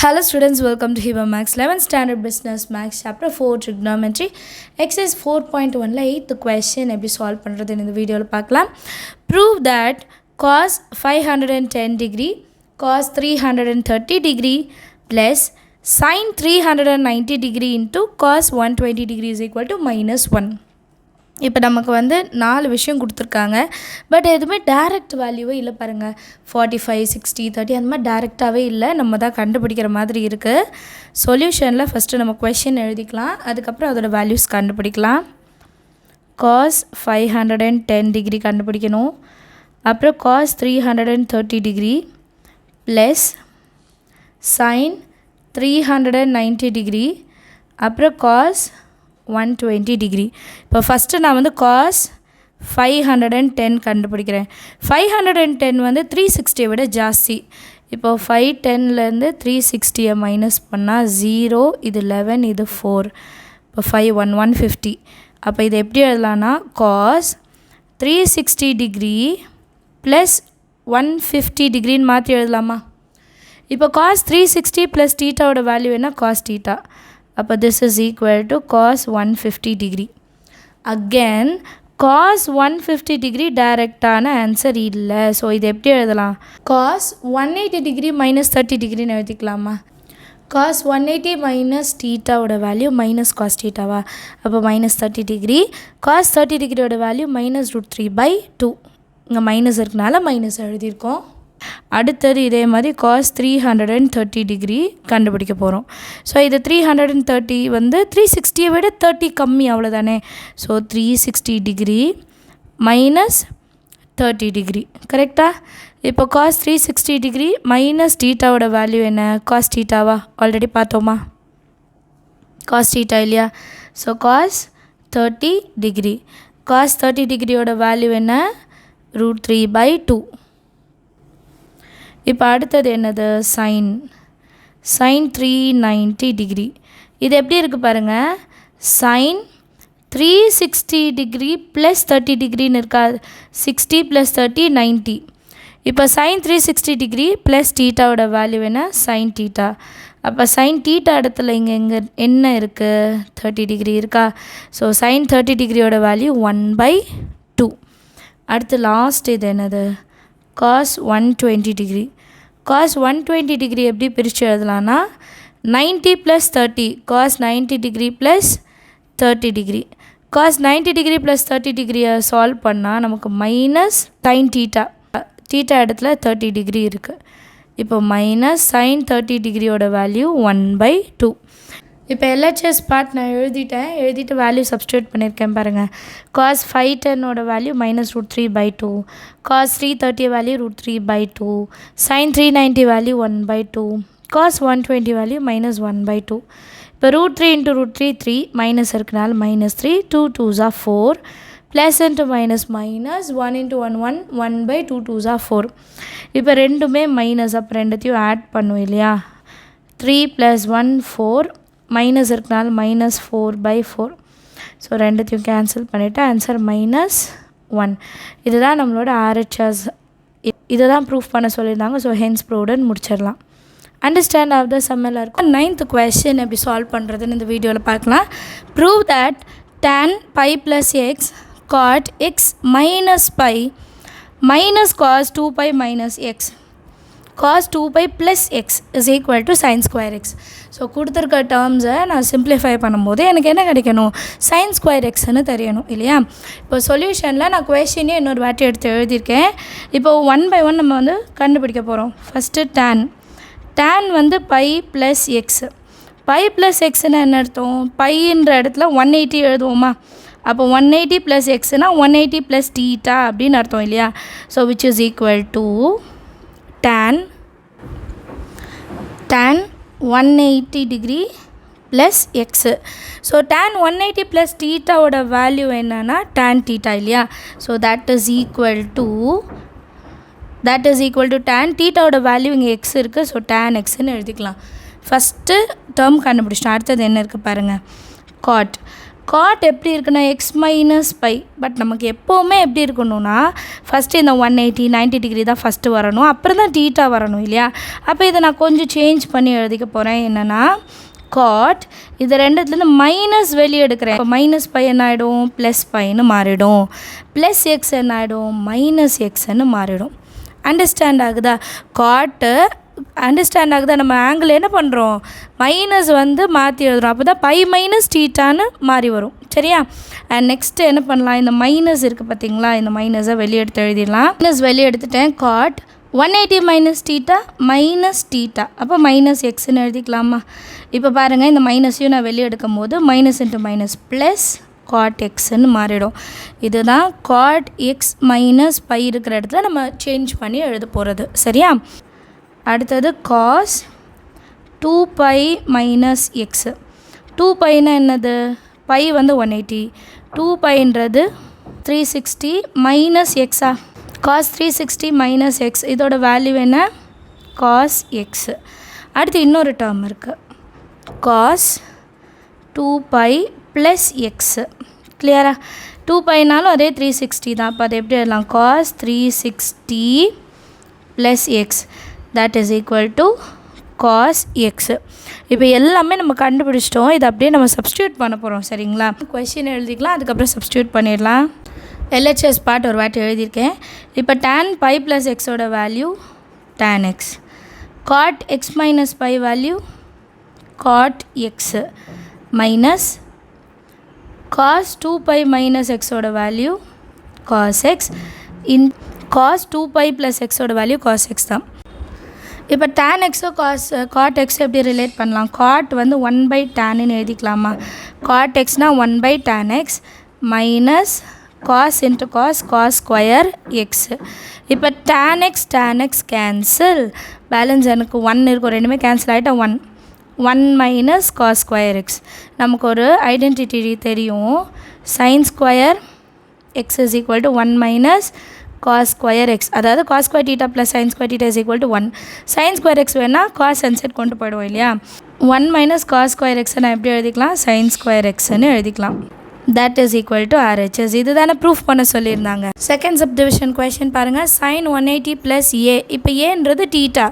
Hello students, welcome to Hiba Max 11th Standard Business Max Chapter 4 Trigonometry Exercise 4.1 la 8th question எப்படி solve பண்றது இந்த வீடியோல பார்க்கலாம். Prove that cos 510 degree cos 330 degree plus sin 390 degree into cos 120 degree is equal to -1. இப்போ நமக்கு வந்து 4 விஷயம் கொடுத்துருக்காங்க. பட் எதுவுமே டைரக்ட் வேல்யூவே இல்லை பாருங்கள். 45 60 30 அந்த மாதிரி டைரெக்டாகவே இல்லை. நம்ம தான் கண்டுபிடிக்கிற மாதிரி இருக்குது. சொல்யூஷனில் ஃபஸ்ட்டு நம்ம கொஷின் எழுதிக்கலாம். அதுக்கப்புறம் அதோடய வேல்யூஸ் கண்டுபிடிக்கலாம். காஸ் 510 டிகிரி கண்டுபிடிக்கணும். அப்புறம் cos 330 degree plus sine 390 degree அப்புறம் காஸ் 120 டிகிரி. இப்போ ஃபஸ்ட்டு நான் வந்து காஸ் 510 கண்டுபிடிக்கிறேன். 510 வந்து 360 விட ஜாஸ்தி. இப்போ 510லேருந்து 360 மைனஸ் பண்ணால் 0, இது 11, இது 4. இப்போ 150. அப்போ இது எப்படி எழுதலான்னா காஸ் 360 டிகிரி ப்ளஸ் 150 டிகிரின்னு மாற்றி எழுதலாமா? இப்போ காஸ் 360 ப்ளஸ் டீட்டாவோட வேல்யூ என்ன? Cos theta. அப்போ this is equal to cos 150 degree. Again cos 150 degree டைரெக்டான ஆன்சர் இல்லை. ஸோ இது எப்படி எழுதலாம்? cos 180 degree மைனஸ் 30 டிகிரின்னு எழுதிக்கலாமா? cos 180 மைனஸ் டீட்டாவோட வேல்யூ மைனஸ் காஸ் டீட்டாவா? அப்போ மைனஸ் 30 டிகிரி. cos 30 டிகிரியோட வேல்யூ -√3/2. இங்கே மைனஸ் இருக்கனால மைனஸ் எழுதியிருக்கோம். அடுத்தது இதே மாதிரி காஸ் 330 டிகிரி கண்டுபிடிக்க போகிறோம். ஸோ இது 330 வந்து 360 விட 30 கம்மி, அவ்வளோதானே. ஸோ 360 டிகிரி மைனஸ் 30 டிகிரி கரெக்டாக? இப்போ காஸ் 360 டிகிரி மைனஸ் டீட்டாவோட வேல்யூ என்ன? காஸ் டீட்டாவா? ஆல்ரெடி பார்த்தோமா காஸ் டீட்டா இல்லையா? So cos 30 degree. காஸ் 30 டிகிரியோட வேல்யூ என்ன? √3/2. இப்போ அடுத்தது என்னது? Sine 390 degree. இது எப்படி இருக்குது பாருங்கள். சைன் 360 டிகிரி ப்ளஸ் 30 டிகிரின்னு இருக்கா? 60 + 30 90. இப்போ சைன் 360 டிகிரி ப்ளஸ் டீட்டாவோட வேல்யூ என்ன? Sine theta. அப்போ சைன் டீட்டா இடத்துல இங்கே என்ன இருக்குது? 30 டிகிரி இருக்கா? ஸோ சைன் 30 டிகிரியோட வேல்யூ 1/2. அடுத்து லாஸ்ட் இது என்னது? Cos 120 degree. காஸ் 120 டிகிரி எப்படி பிரித்து எழுதலான்னா 90 + 30. Cos 90 degree plus 30 degree. Cos 90 degree plus 30 டிகிரியை சால்வ் பண்ணால் நமக்கு மைனஸ் சைன் டீட்டா. டீட்டா இடத்துல 30 டிகிரி இருக்குது. இப்போ மைனஸ் சைன் 30 டிகிரியோட வேல்யூ 1/2. இப்போ எல்ஹெச்எஸ் பார்ட் நான் எழுதிட்டு வேல்யூ சப்ஸ்டியூட் பண்ணியிருக்கேன் பாருங்கள். காஸ் 510ஓட value -√3/2. Cos 330 value √3/2. Sine 390 value 1/2. Cos 120 value -1/2. இப்போ √3 × √3 3 மைனஸ் இருக்கனால -3. 2 2s are 4. Plus into minus minus 1 × 1 1 1/2 2s are 4. இப்போ ரெண்டுமே மைனஸ். அப்போ ரெண்டுத்தையும் ஆட் பண்ணுவோம் இல்லையா? 3 + 1 4 மைனஸ் இருக்கனால -4/4. ஸோ ரெண்டுத்தையும் கேன்சல் பண்ணிவிட்டு ஆன்சர் -1. இதுதான் நம்மளோட ஆர்ஹெச்எஸ். இதை தான் ப்ரூஃப் பண்ண சொல்லியிருந்தாங்க. ஸோ ஹென்ஸ் ப்ரூவ்டுன்னு முடிச்சிடலாம். அண்டர்ஸ்டாண்ட் ஆஃப் த சம்மெல்லாம் இருக்கும். 9th கொஸ்டின் எப்படி சால்வ் பண்ணுறதுன்னு இந்த வீடியோவில் பார்க்கலாம். Prove that tan pi + x cot x minus pi minus cos 2pi minus x cos 2pi plus x is equal to sin square x. So கொடுத்துருக்க டேர்ம்ஸை நான் simplify பண்ணும்போது எனக்கு என்ன கிடைக்கணும்? sin square xன்னு தெரியணும் இல்லையா? இப்போ சொல்யூஷனில் நான் கொஷினே இன்னொரு வாட்டி எடுத்து எழுதியிருக்கேன். இப்போ 1 by 1 நம்ம வந்து கண்டுபிடிக்க போகிறோம். ஃபஸ்ட்டு tan வந்து pi + x. pi + xன்னா என்ன அர்த்தம்? பைன்ற இடத்துல 180 எழுதுவோமா? அப்போ 180 + xனா 180 + டீட்டா அப்படின்னு அர்த்தம் இல்லையா? So which is equal to tan 180 degree plus x. So tan 180 plus டீட்டாவோட வேல்யூ என்னன்னா tan டீட்டா இல்லையா? So that is equal to tan டீட்டாவோட வேல்யூ இங்கே எக்ஸ் இருக்குது. ஸோ tan எக்ஸ்ன்னு எழுதிக்கலாம். ஃபஸ்ட்டு டேர்ம் கண்டுபிடிச்சிட்டோம். அடுத்தது என்ன இருக்குது பாருங்கள். காட் எப்படி இருக்குன்னா எக்ஸ் மைனஸ் பை. பட் நமக்கு எப்போவுமே எப்படி இருக்கணும்னா ஃபஸ்ட்டு இந்த 180 90 டிகிரி தான் ஃபஸ்ட்டு வரணும், அப்புறம் தான் டீட்டா வரணும் இல்லையா. அப்போ இதை நான் கொஞ்சம் சேஞ்ச் பண்ணி எழுதிக்க போகிறேன். என்னென்னா காட் இது ரெண்டுத்துலேருந்து மைனஸ் வெளியே எடுக்கிறேன். இப்போ மைனஸ் பை என்ன ஆகிடும், ப்ளஸ் பைன்னு மாறிடும். ப்ளஸ் எக்ஸ் என்ன ஆகிடும், மைனஸ் எக்ஸ்ன்னு மாறிடும். அண்டர்ஸ்டாண்ட் ஆகுதா? காட்டு அண்டர்ஸ்டாண்ட் ஆகுதா? நம்ம ஆங்கிள் என்ன பண்ணுறோம், மைனஸ் வந்து மாற்றி எழுதுகிறோம். அப்போ தான் பை மைனஸ் டீட்டான்னு மாறி வரும். சரியா? அண்ட் நெக்ஸ்ட்டு என்ன பண்ணலாம், இந்த மைனஸ் இருக்குது பார்த்தீங்களா, இந்த மைனஸை வெளியே எடுத்து எழுதிடலாம். மைனஸ் வெளியே எடுத்துட்டேன். Cot 180 minus theta minus theta, அப்போ மைனஸ் எக்ஸ்ன்னு எழுதிக்கலாமா. இப்போ பாருங்கள், இந்த மைனஸையும் நான் வெளியே எடுக்கும் போது minus into minus plus cot எக்ஸ்ன்னு மாறிடும். இதுதான் காட் எக்ஸ் மைனஸ் பை இருக்கிற இடத்துல நம்ம சேஞ்ச் பண்ணி எழுத போகிறது. சரியா? அடுத்தது காஸ் 2π மைனஸ் எக்ஸு. 2πனா என்னது, பை வந்து 180, 2πன்றது 360 மைனஸ் எக்ஸா, காஸ் 360 மைனஸ் எக்ஸ். இதோட வேல்யூ என்ன, காஸ் எக்ஸு. அடுத்து இன்னொரு டேர்ம் இருக்குது, காஸ் 2π ப்ளஸ் எக்ஸு. கிளியரா? 2πனாலும் அதே 360 தான். அப்போ அது எப்படி எழுதலாம், cos 360 plus x that is equal to cos x. இப்போ எல்லாமே நம்ம கண்டுபிடிச்சிட்டோம். இதை அப்படியே நம்ம சப்ஸ்டியூட் பண்ண போகிறோம். சரிங்களா? கொஷின் எழுதிக்கலாம், அதுக்கப்புறம் சப்ஸ்டியூட் பண்ணிடலாம். எல்ஹெச்எஸ் பார்ட் ஒரு வாட்டி எழுதியிருக்கேன். இப்போ tan பை ப்ளஸ் எக்ஸோட value tan x, cot x minus pi value cot x minus cos 2π minus எக்ஸோட value cos x in cos 2π plus எக்ஸோட வேல்யூ cos x தான். இப்போ tan எக்ஸோ காட் எக்ஸ் எப்படி ரிலேட் பண்ணலாம், காட் வந்து 1/tan எழுதிக்கலாமா. காட் எக்ஸ்னால் 1/tan x minus cos into cos square x. இப்போ tan x கேன்சல், பேலன்ஸ் எனக்கு 1 இருக்கும், ரெண்டுமே கேன்சல் ஆகிட்டா 1 மைனஸ் காஸ் ஸ்கொயர் எக்ஸ். நமக்கு ஒரு ஐடென்டிட்டி தெரியும், sine square X is equal to 1 minus cos square X. அதாவது cos square theta plus sine square theta is equal to 1. Sine square X வேணால் cos sunset கொண்டு போயிடுவோம் இல்லையா. 1 minus cos square எக்ஸை நான் எப்படி எழுதிக்கலாம், சைன் ஸ்கொயர் எக்ஸ்ன்னு எழுதிக்கலாம். That is equal to RHS. இது தானே ப்ரூஃப் பண்ண சொல்லியிருந்தாங்க. செகண்ட் சப்டிவிஷன் கொஷின் பாருங்கள், சைன் 180 ப்ளஸ் ஏ. இப்போ ஏன்றது theta,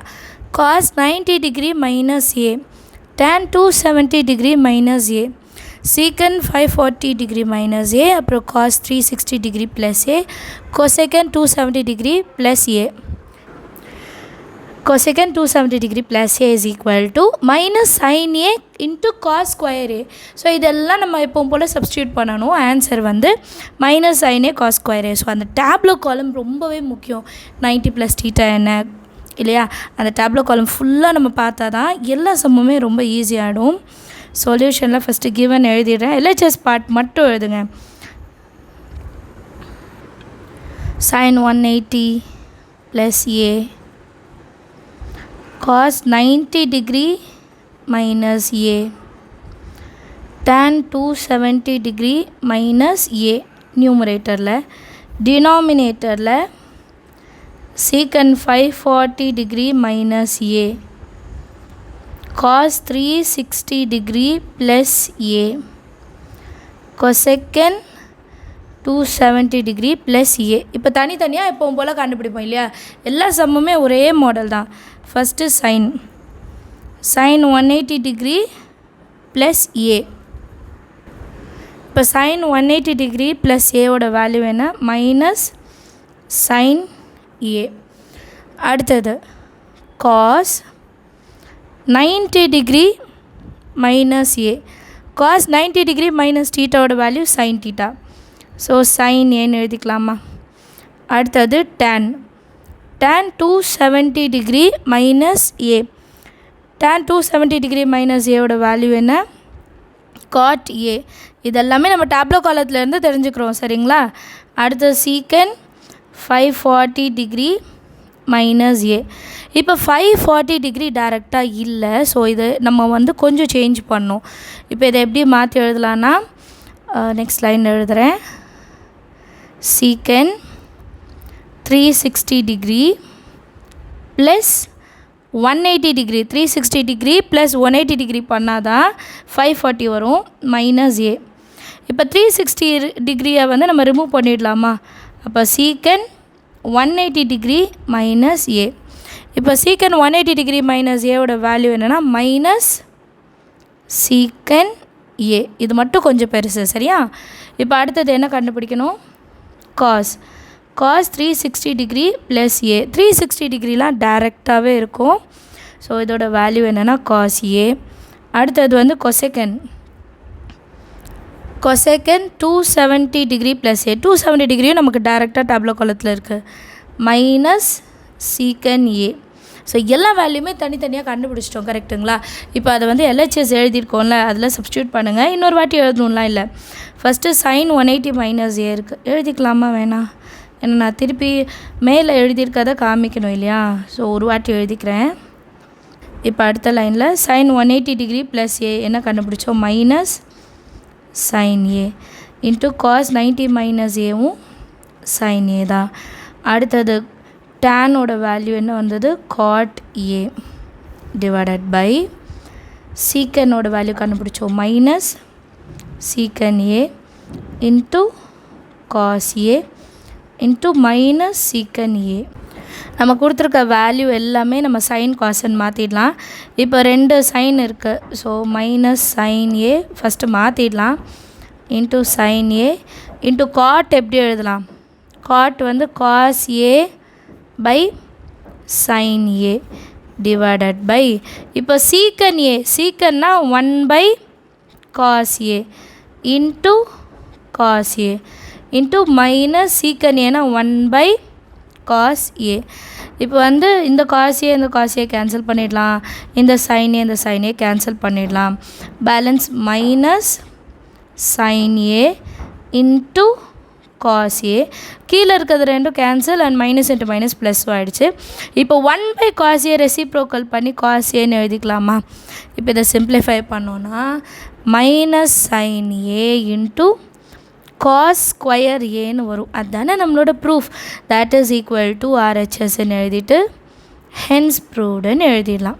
cos 90 degree minus A, tan 270 degree minus A, secant 540 degree minus a, அப்புறம் cos 360 degree plus a, cosecant 270 degree plus a. cosecant 270 degree plus a is equal to minus sin a into cos square a. So இதெல்லாம் நம்ம எப்பவும் போல் substitute பண்ணணும். Answer வந்து minus sin a cos square a. So அந்த டேப்லோ காலம் ரொம்பவே முக்கியம். 90 plus theta என்ன இல்லையா, அந்த டேப்லோ காலம் ஃபுல்லாக நம்ம பார்த்தா தான் எல்லா சம்முமே ரொம்ப ஈஸியாகிடும். சொல்யூஷனில் ஃபஸ்ட்டு கிவன் எழுதிடுறேன், எல்ஹெச்எஸ் பார்ட் மட்டும் எழுதுங்க. Sign 180 plus A, cos 90 degree minus A, tan 270 degree minus ஏ நியூமரேட்டரில், டினாமினேட்டரில் secant 540 degree minus A, cos 360 degree plus a, cosecant 270 degree plus a. இப்போ தனித்தனியாக எப்பவும் போல் கண்டுபிடிப்போம் இல்லையா, எல்லா சம்முமே ஒரே மாடல் தான். First sine 180 degree plus A. இப்போ சைன் 180 டிகிரி ப்ளஸ் ஏவோட வேல்யூ என்ன, மைனஸ் சைன் ஏ. அடுத்தது cos 90 degree minus A, cos 90 degree minus டீட்டாவோட value sine theta. So sine ஏன்னு எழுதிக்கலாமா. அடுத்தது tan 270 degree minus A, tan 270 degree minus ஏவோட value என்ன, காட் ஏ. இதெல்லாமே நம்ம டேப்லோ காலத்துலேருந்து தெரிஞ்சுக்கிறோம். சரிங்களா? அடுத்தது secant 540 டிகிரி மைனஸ் ஏ. இப்போ 540 டிகிரி டைரெக்டாக இல்லை, ஸோ இது நம்ம வந்து கொஞ்சம் சேஞ்ச் பண்ணோம். இப்போ இதை எப்படி மாற்றி எழுதலான்னா, நெக்ஸ்ட் லைன் எழுதுகிறேன், secant 360 degree plus 180 degree, 360 degree plus 180 degree பண்ணால் தான் 540 வரும் மைனஸ் ஏ. இப்போ 360 டிகிரியை வந்து நம்ம ரிமூவ் பண்ணிடலாமா? அப்போ சீக்கன் 180 டிகிரி மைனஸ் ஏ. இப்போ சீக்கன் 180 டிகிரி மைனஸ் ஏவோட வேல்யூ என்னென்னா மைனஸ் சீக்கன் ஏ. இது மட்டும் கொஞ்சம் பெருசு, சரியா? இப்போ அடுத்தது என்ன கண்டுபிடிக்கணும்? காஸ் 360 டிகிரி ப்ளஸ் ஏ. 360 டிகிரிலாம் டைரெக்டாகவே இருக்கும். ஸோ இதோட வேல்யூ என்னென்னா காஸ் ஏ. அடுத்தது வந்து கொசெக்கன் 270 டிகிரி ப்ளஸ் ஏ. 270 டிகிரியும் நமக்கு டைரெக்டாக டேப்லோ காலத்தில் இருக்குது. மைனஸ் சீக்கன் ஏ. ஸோ எல்லா வேல்யூமே தனித்தனியாக கண்டுபிடிச்சிட்டோம், கரெக்டுங்களா? இப்போ அதை வந்து எல்ஹெச்எஸ் எழுதியிருக்கோம்ல, அதில் சப்ஸ்டியூட் பண்ணுங்கள். இன்னொரு வாட்டி எழுதணும்லாம் இல்லை. ஃபஸ்ட்டு சைன் 180 மைனஸ் ஏ இருக்குது, எழுதிக்கலாமா வேணாம்? ஏன்னா நான் திருப்பி மேலே எழுதியிருக்கதை காமிக்கணும் இல்லையா? ஸோ ஒரு வாட்டி எழுதிக்கிறேன். இப்போ அடுத்த லைனில் சைன் 180 டிகிரி ப்ளஸ் ஏ என்ன கண்டுபிடிச்சோம்? Minus sine A into cos 90 minus ஏவும் சைன் ஏ தான். அடுத்தது டேனோட வேல்யூ என்ன வந்தது? காட் ஏ டிவைடட் பை சீக்கனோட வேல்யூ கண்டுபிடிச்சோம் minus secant A into cos A into minus secant A. நம்ம கொடுத்துருக்க வேல்யூ எல்லாமே நம்ம சைன் காசன் மாற்றிடலாம். இப்போ 2 சைன் இருக்குது. So minus sine A first மாற்றிடலாம். Into sine A into cot எப்படி எழுதலாம்? காட் வந்து cos A by sine A divided by இப்போ சீக்கன் ஏ, சீக்கன்னா 1 by cos A into cos A into minus secant ஏனா 1 பை காஸ் ஏ. இப்போ வந்து இந்த காஸ் ஏ கேன்சல் பண்ணிடலாம். இந்த சைன் ஏ கேன்சல் பண்ணிடலாம். Balance minus sine A into cos A. கீழே இருக்கிறது ரெண்டும் cancel and minus into minus plus ஆகிடுச்சு. இப்போ 1 பை காஸ் ஏ ரெசிப்ரோக்கல் பண்ணி காஸ் ஏன்னு எழுதிக்கலாமா? இப்போ இதை சிம்ப்ளிஃபை பண்ணோன்னா minus sine A into cos square ஏன்னு வரும். அதுதானே நம்மளோட proof. That is equal to ஆர்ஹெச்எஸ்ன்னு எழுதிட்டு ஹென்ஸ் ப்ரூவ்டுன்னு எழுதிடலாம்.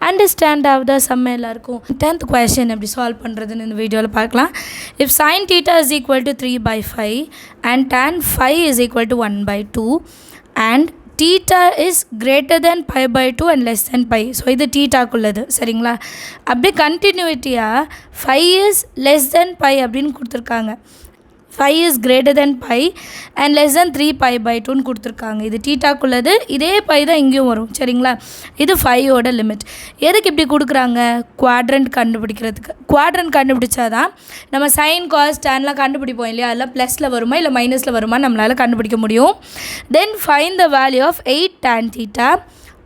அண்டர்ஸ்டாண்ட் ஆகுதா சம் எல்லாருக்கும்? 10th question எப்படி சால்வ் பண்ணுறதுன்னு இந்த வீடியோவில் பார்க்கலாம். If sine theta is equal to 3/5 and tan 5 is equal to 1/2 and theta is greater than π/2 and less than π. So இது தீட்டாக்குள்ளது, சரிங்களா? அப்படியே கண்டினியூட்டியாக 5 இஸ் லெஸ் தென் π அப்படின்னு கொடுத்துருக்காங்க. 5 is greater than pi and less than 3π/2 கொடுத்துருக்காங்க. இது தீட்டாக்குள்ளது. இதே பை தான் இங்கேயும் வரும், சரிங்களா? இது 5ஓட லிமிட். எதுக்கு இப்படி கொடுக்குறாங்க? குவாட்ரண்ட் கண்டுபிடிக்கிறதுக்கு. குவாட்ரண்ட் கண்டுபிடிச்சா தான் நம்ம சைன் காஸ் டேன்லாம் கண்டுபிடிப்போம் இல்லையா? அதில் ப்ளஸில் வருமா இல்லை மைனஸில் வருமா நம்மளால் கண்டுபிடிக்க முடியும். Then find the value of 8 tan theta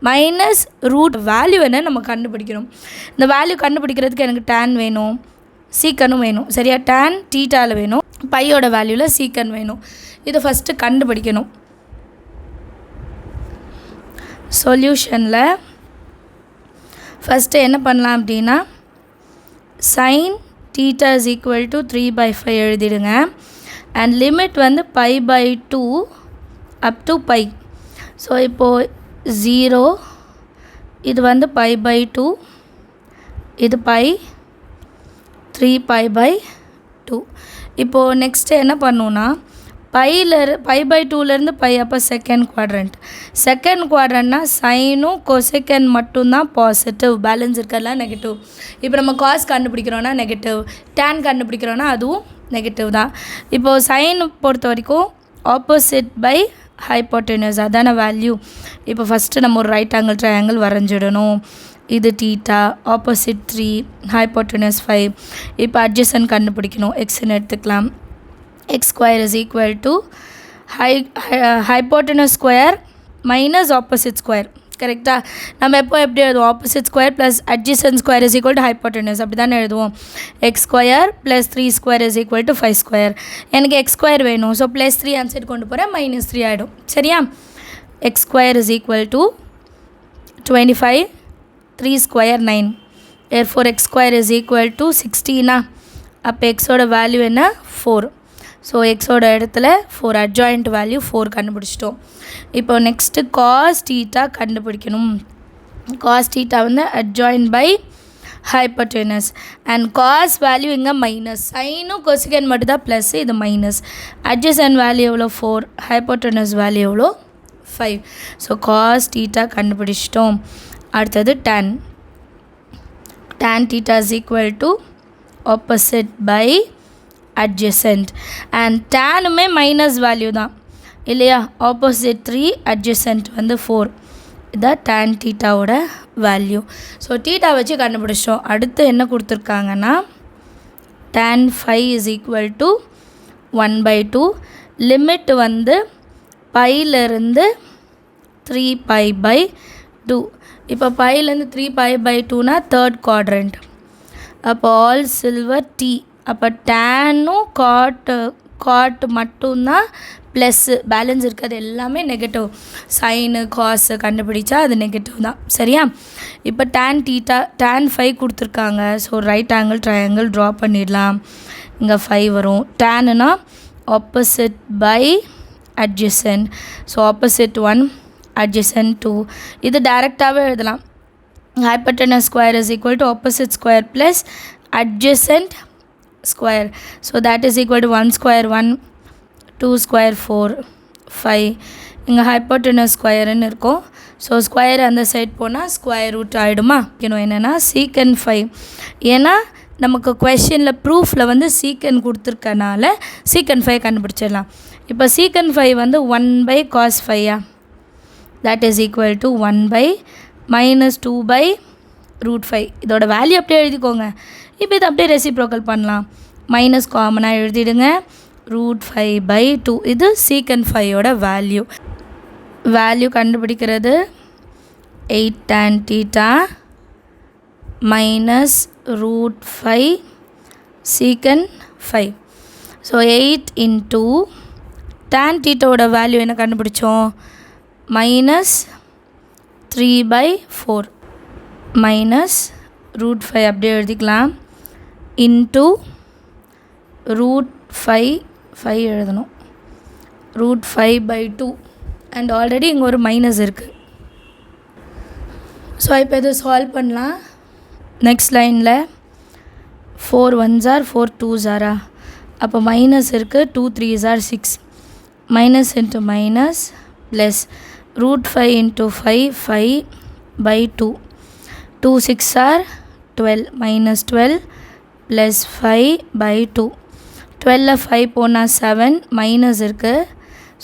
minus root value என்ன நம்ம கண்டுபிடிக்கணும். இந்த வேல்யூ கண்டுபிடிக்கிறதுக்கு எனக்கு tan வேணும், சீக்கனும் வேணும், சரியா? tan தீட்டாவில் வேணும், பையோட வேல்யூவில் சீக்கன் வேணும். இதை ஃபஸ்ட்டு கண்டுபிடிக்கணும். சொல்யூஷனில் ஃபஸ்ட்டு என்ன பண்ணலாம் அப்படின்னா sine theta is equal to 3/5 எழுதிடுங்க. அண்ட் லிமிட் வந்து π/2 அப் டு பை. ஸோ இப்போது 0 இது வந்து π/2, இது பை 3π/2. இப்போது நெக்ஸ்ட்டு என்ன பண்ணுன்னா π/2லேருந்து பை. அப்போ செகண்ட் குவாட்ரண்ட்னா சைனும் கொசெக்கன் மட்டும்தான் பாசிட்டிவ், பேலன்ஸ் இருக்கிறதுலாம் நெகட்டிவ். இப்போ நம்ம காஸ் கண்டுபிடிக்கிறோன்னா நெகட்டிவ், டேன் கண்டுபிடிக்கிறோன்னா அதுவும் நெகட்டிவ் தான். இப்போது சைன் பொறுத்த வரைக்கும் ஆப்போசிட் பை ஹைப்போட்டெனஸ், அதான வேல்யூ. இப்போ ஃபஸ்ட்டு நம்ம ஒரு ரைட் ஆங்கிள் ட்ரையாங்கிள் வரைஞ்சிடணும். இது தீட்டா, ஆப்போசிட் 3, ஹைப்போட்டெனஸ் 5. இப்போ அட்ஜசன்ட் கண்டுபிடிக்கணும். எக்ஸ்ன்னு எடுத்துக்கலாம். X square is equal to hypotenuse square minus opposite square, கரெக்டாக? நம்ம எப்போ எப்படி எழுதுவோம்? Opposite square plus adjacent square is equal to hypotenuse, அப்படி தானே எழுதுவோம். X square plus 3 square is equal to 5 square. எனக்கு எக்ஸ் ஸ்கொயர் வேணும். ஸோ ப்ளஸ் 3 ஆன்சர் கொண்டு போகிறேன், -3 ஆகிடும், சரியா? X square is equal to 25, 3 square 9. therefore x square is equal to 16. அப்போ எக்ஸோட வேல்யூ என்ன? 4. ஸோ எக்ஸோட இடத்துல 4, அட்ஜாயிண்ட் வேல்யூ 4 கண்டுபிடிச்சிட்டோம். இப்போ நெக்ஸ்ட்டு காஸ் தீட்டா கண்டுபிடிக்கணும். காஸ் தீட்டா வந்து adjacent by hypotenuse and cos value இங்கே மைனஸ், சைனும் கொசிகன் மட்டும் தான் ப்ளஸ், இது மைனஸ். adjacent வேல்யூ எவ்வளோ 4, hypotenuse வேல்யூ எவ்வளோ 5. ஸோ cos theta கண்டுபிடிச்சிட்டோம். அடுத்தது tan theta is equal to opposite by adjacent and tanமே மைனஸ் வேல்யூ தான் இல்லையா, opposite 3 adjacent வந்து 4, இதான் tan தீட்டாவோட வேல்யூ. ஸோ தீட்டா வச்சு கண்டுபிடிச்சோம். அடுத்து என்ன கொடுத்துருக்காங்கன்னா tan 5 is equal to 1/2, limit வந்து பையிலேருந்து 3π/2. இப்போ பையிலேருந்து 3π/2னா தேர்ட் குவாட்ரண்ட், அப்போ ஆல் சில்வர் T, அப்போ டேனும் காட் மட்டும்தான் ப்ளஸ்ஸு, பேலன்ஸ் இருக்கிறது எல்லாமே நெகட்டிவ். சைனு காசு கண்டுபிடிச்சா அது நெகட்டிவ் தான், சரியா. இப்போ tan 5 கொடுத்துருக்காங்க. So right angle triangle draw பண்ணிடலாம். இங்கே 5 வரும். டேனுனா opposite by adjacent, so opposite 1 adjacent 2. இது டைரெக்டாகவே எழுதலாம். hypotenuse square is equal to opposite square plus adjacent square. So that is equal to 1 square 1, 2 square 4, 5. இங்கே hypotenuse ஸ்கொயருன்னு இருக்கும். ஸோ ஸ்கொயர் அந்த சைட் போனால் ஸ்கொயர் ரூட் ஆகிடுமா. என்னென்னா secant 5, ஏன்னா நமக்கு கொஷனில் ப்ரூஃபில் வந்து secant கொடுத்துருக்கனால secant 5 கண்டுபிடிச்சிடலாம். இப்போ secant 5 வந்து 1/cos 5, that is equal to 1/-2/√5. இதோட வேல்யூ அப்படியே எழுதிக்கோங்க. இப்போ இது அப்படியே ரெசிப்ரோக்கல் பண்ணலாம். மைனஸ் காமனாக எழுதிடுங்க. √5/2, இது secant 5யோட வேல்யூ கண்டுபிடிக்கிறது 8 tan theta minus √5 secant 5. ஸோ 8 into tan thetaவோட வேல்யூ என்ன கண்டுபிடிச்சோம், -3/4 மைனஸ் √5 அப்படியே எழுதிக்கலாம், இன்ட்டு √5 எழுதணும், √5/2 அண்ட் ஆல்ரெடி இங்கே ஒரு மைனஸ் இருக்குது. ஸோ இப்போ இதை சால்வ் பண்ணலாம். நெக்ஸ்ட் லைனில் 4 1s are 4 2s are, அப்போ மைனஸ் இருக்குது, 2 3s are 6, minus into minus plus √5 into 5 5/2, 2 6 are 12, minus 12 plus 5/2. 12ல் 5 போனால் 7, மைனஸ் இருக்குது.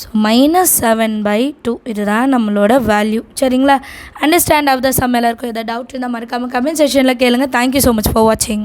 ஸோ -7/2 இதுதான் நம்மளோட வேல்யூ, சரிங்களா. அண்டர்ஸ்டாண்ட் ஆஃப் த சம் எல்லாருக்கும் எதாவது டவுட் இருந்தால் மறக்காமல் கமெண்ட் செக்ஷனில் கேளுங்க. தேங்க்யூ ஸோ மச் ஃபார் வாட்சிங்.